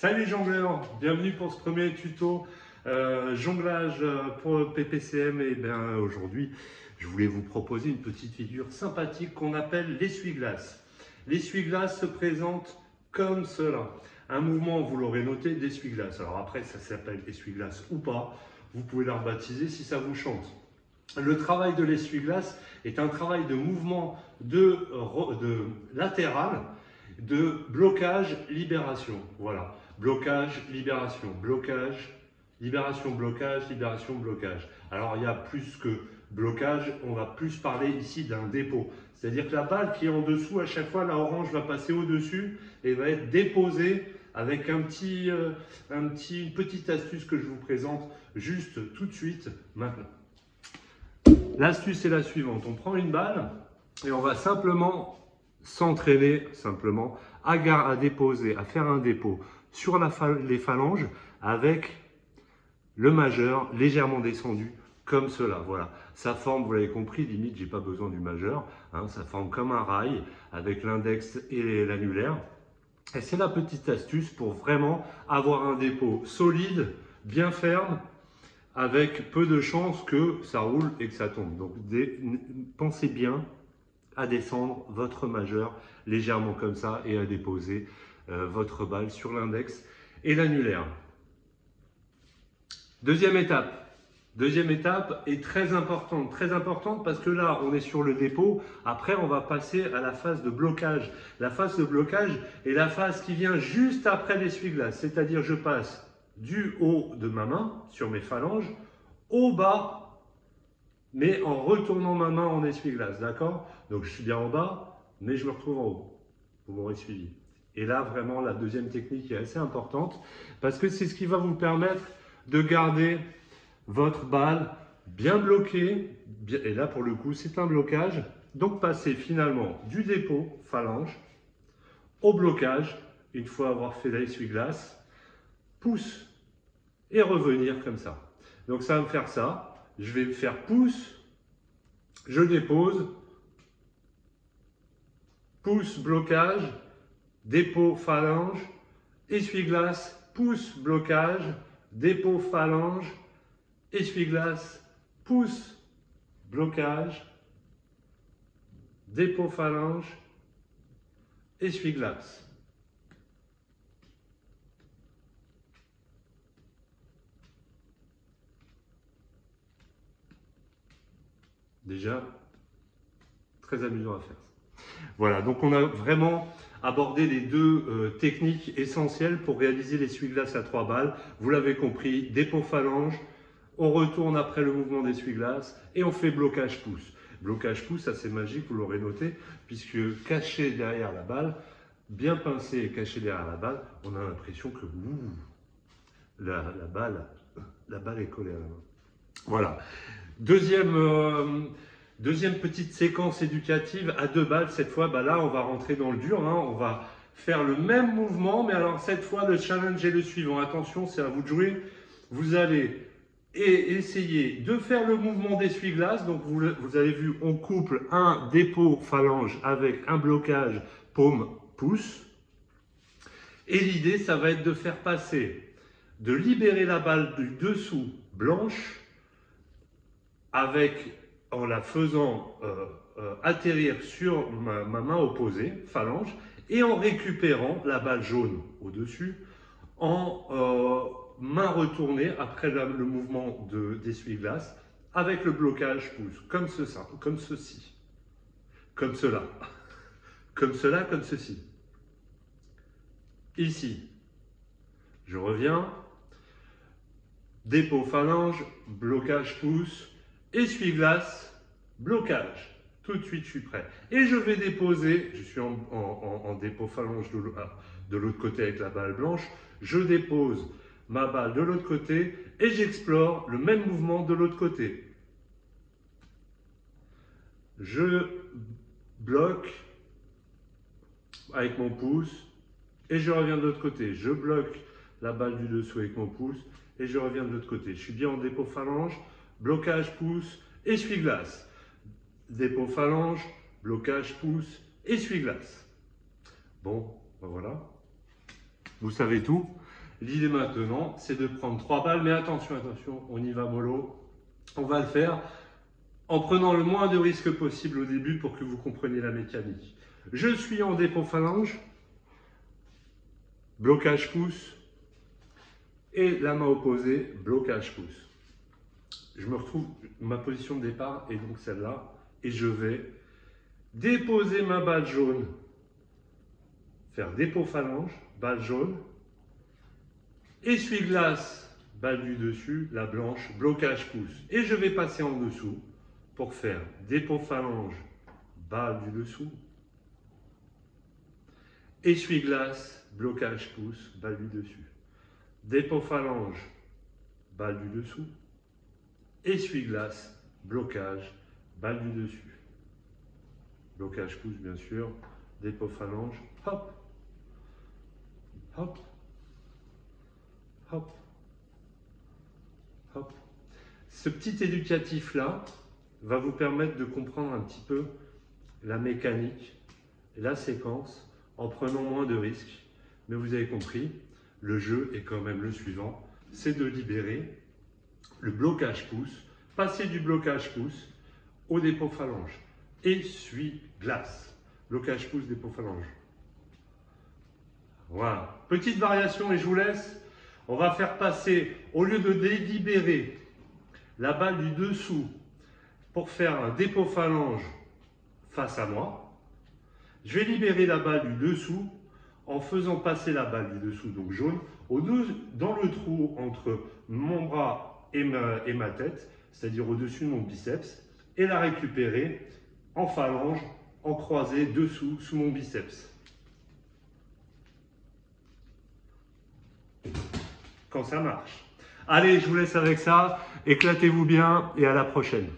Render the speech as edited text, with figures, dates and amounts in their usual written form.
Salut jongleurs, bienvenue pour ce premier tuto jonglage pour PPCM. Et bien aujourd'hui, je voulais vous proposer une petite figure sympathique qu'on appelle l'essuie-glace. L'essuie-glace se présente comme cela. Un mouvement, vous l'aurez noté, d'essuie-glace. Alors après, ça s'appelle essuie-glace ou pas. Vous pouvez la rebaptiser si ça vous chante. Le travail de l'essuie-glace est un travail de mouvement de latéral, de blocage, libération. Voilà. Blocage, libération, blocage, libération, blocage, libération, blocage. Alors il y a plus que blocage, on va plus parler ici d'un dépôt. C'est-à-dire que la balle qui est en dessous, à chaque fois la orange va passer au-dessus et va être déposée avec une petite astuce que je vous présente juste tout de suite maintenant. L'astuce est la suivante, on prend une balle et on va simplement s'entraîner à déposer, à faire un dépôt sur les phalanges avec le majeur légèrement descendu comme cela. Voilà, ça forme, vous l'avez compris, limite j'ai pas besoin du majeur, hein, ça forme comme un rail avec l'index et l'annulaire. Et c'est la petite astuce pour vraiment avoir un dépôt solide, bien ferme, avec peu de chances que ça roule et que ça tombe. Donc pensez bien à descendre votre majeur légèrement comme ça et à déposer votre balle sur l'index et l'annulaire. Deuxième étape est très importante parce que là on est sur le dépôt, après on va passer à la phase de blocage. La phase de blocage est la phase qui vient juste après l'essuie-glace, c'est-à-dire je passe du haut de ma main sur mes phalanges au bas, mais en retournant ma main en essuie-glace, d'accord? Donc je suis bien en bas, mais je me retrouve en haut. Vous m'aurez suivi. Et là, vraiment, la deuxième technique est assez importante parce que c'est ce qui va vous permettre de garder votre balle bien bloquée. Et là, pour le coup, c'est un blocage. Donc, passer finalement du dépôt phalange au blocage, une fois avoir fait l'essuie-glace, pouce et revenir comme ça. Donc, ça va me faire ça. Je vais me faire pouce, je dépose, pouce, blocage, dépôt, phalange, essuie-glace, pouce, blocage, dépôt, phalange, essuie-glace, pouce, blocage, dépôt, phalange, essuie-glace. Déjà, très amusant à faire ça. Voilà, donc on a vraiment abordé les deux techniques essentielles pour réaliser l'essuie-glace à 3 balles. Vous l'avez compris, dépôt phalange, on retourne après le mouvement d'essuie-glace et on fait blocage pouce. Blocage pouce, ça c'est magique, vous l'aurez noté, puisque caché derrière la balle, bien pincé et caché derrière la balle, on a l'impression que la balle est collée à la main. Voilà. Deuxième petite séquence éducative à 2 balles. Cette fois, là, on va rentrer dans le dur. Hein. On va faire le même mouvement, mais alors cette fois, le challenge est le suivant. Attention, c'est à vous de jouer. Vous allez essayer de faire le mouvement d'essuie-glace. Donc, vous avez vu, on couple un dépôt phalange avec un blocage paume-pouce. Et l'idée, ça va être de faire passer, de libérer la balle du dessous blanche, en la faisant atterrir sur ma main opposée, phalange, et en récupérant la balle jaune au-dessus, en main retournée après le mouvement d'essuie-glace, avec le blocage pouce, comme ceci, comme cela, comme cela, comme ceci. Ici, je reviens, dépôt phalange, blocage pouce, essuie-glace, blocage. Tout de suite, je suis prêt. Et je vais déposer, je suis en dépôt phalange de l'autre côté avec la balle blanche, je dépose ma balle de l'autre côté et j'explore le même mouvement de l'autre côté. Je bloque avec mon pouce et je reviens de l'autre côté. Je bloque la balle du dessous avec mon pouce et je reviens de l'autre côté. Je suis bien en dépôt phalange, blocage pouce, essuie-glace. Dépôt phalange, blocage pouce, essuie-glace. Bon, ben voilà. Vous savez tout. L'idée maintenant, c'est de prendre 3 balles, mais attention, attention, on y va mollo. On va le faire en prenant le moins de risques possible au début pour que vous compreniez la mécanique. Je suis en dépôt phalange, blocage pouce, et la main opposée, blocage pouce. Je me retrouve, ma position de départ est donc celle-là, et je vais déposer ma balle jaune, faire dépôt phalange, balle jaune, essuie-glace, balle du dessus, la blanche, blocage pouce. Et je vais passer en dessous pour faire dépôt phalange, balle du dessous, essuie-glace, blocage pouce, balle du dessus. Dépôt phalange, balle du dessous, essuie-glace, blocage, balle du dessus. Blocage pouce bien sûr, dépôt phalange, hop, hop, hop, hop. Ce petit éducatif là va vous permettre de comprendre un petit peu la mécanique, la séquence, en prenant moins de risques. Mais vous avez compris, le jeu est quand même le suivant, c'est de libérer le blocage pouce, passer du blocage pouce au dépôt phalange. Essuie-glace. Blocage pouce, dépôt phalange. Voilà. Petite variation et je vous laisse. On va faire passer, au lieu de délibérer la balle du dessous pour faire un dépôt phalange face à moi, je vais libérer la balle du dessous en faisant passer la balle du dessous, donc jaune, dans le trou entre mon bras et ma tête, c'est-à-dire au-dessus de mon biceps, et la récupérer en phalange, en croisé, dessous, sous mon biceps. Quand ça marche. Allez, je vous laisse avec ça. Éclatez-vous bien et à la prochaine.